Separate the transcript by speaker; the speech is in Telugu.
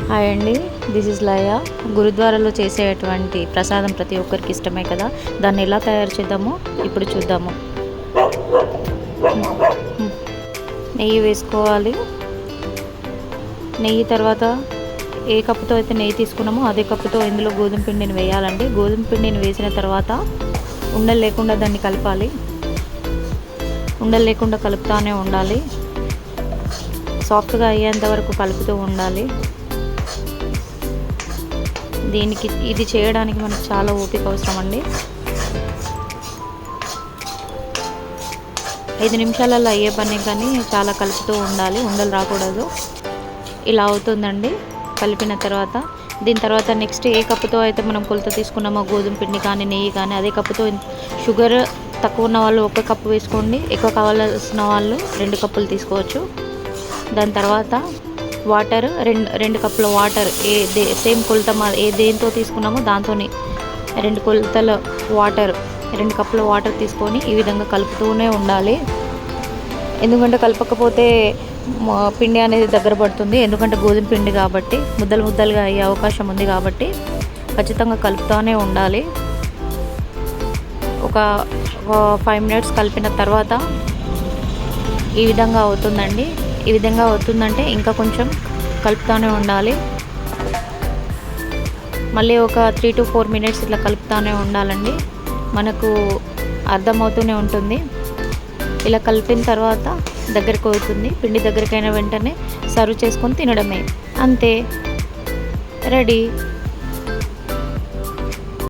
Speaker 1: హాయ్ అండి, దిస్ ఇస్ లయ. గురుద్వారాలో చేసేటువంటి ప్రసాదం ప్రతి ఒక్కరికి ఇష్టమే కదా. దాన్ని ఎలా తయారు చేద్దామో ఇప్పుడు చూద్దాము. నెయ్యి వేసుకోవాలి. నెయ్యి తర్వాత ఏ కప్పుతో అయితే నెయ్యి తీసుకున్నామో అదే కప్పుతో ఇందులో గోధుమ పిండిని వేయాలండి. గోధుమ పిండిని వేసిన తర్వాత ఉండలు లేకుండా దాన్ని కలపాలి. ఉండలు లేకుండా కలుపుతూనే ఉండాలి. సాఫ్ట్గా అయ్యేంత వరకు కలుపుతూ ఉండాలి. ఇది చేయడానికి మనకు చాలా ఓపిక అవసరం అండి. 5 నిమిషాలలో అయ్యే పని, కానీ చాలా కలుపుతూ ఉండాలి, ఉండలు రాకూడదు. ఇలా అవుతుందండి కలిపిన తర్వాత. దీని తర్వాత నెక్స్ట్ ఏ కప్పుతో అయితే మనం కొలత తీసుకున్నామో గోధుమ పిండి కానీ నెయ్యి కానీ అదే కప్పుతో షుగర్ తక్కువ ఉన్న వాళ్ళు 1 కప్పు వేసుకోండి. ఎక్కువ కావాల్సిన వాళ్ళు 2 కప్పులు తీసుకోవచ్చు. దాని తర్వాత వాటర్ 2 కప్పుల వాటర్, సేమ్ కొలత దేంతో తీసుకున్నామో దాంతో 2 కొలతల వాటర్, 2 కప్పుల వాటర్ తీసుకొని ఈ విధంగా కలుపుతూనే ఉండాలి. ఎందుకంటే కలపకపోతే పిండి అనేది దగ్గర పడుతుంది. ఎందుకంటే గోధుమ పిండి కాబట్టి ముద్దలుగా అయ్యే అవకాశం ఉంది కాబట్టి ఖచ్చితంగా కలుపుతూనే ఉండాలి. ఒక 5 మినిట్స్ కలిపిన తర్వాత ఈ విధంగా అవుతుందండి. ఈ విధంగా అవుతుందంటే ఇంకా కొంచెం కలుపుతూనే ఉండాలి. మళ్ళీ ఒక 3 to 4 మినిట్స్ ఇట్లా కలుపుతూనే ఉండాలండి. మనకు అర్థమవుతూనే ఉంటుంది. ఇలా కలిపిన తర్వాత దగ్గరకు అవుతుంది. పిండి దగ్గరికైన వెంటనే సర్వ్ చేసుకొని తినడమే, అంతే, రెడీ.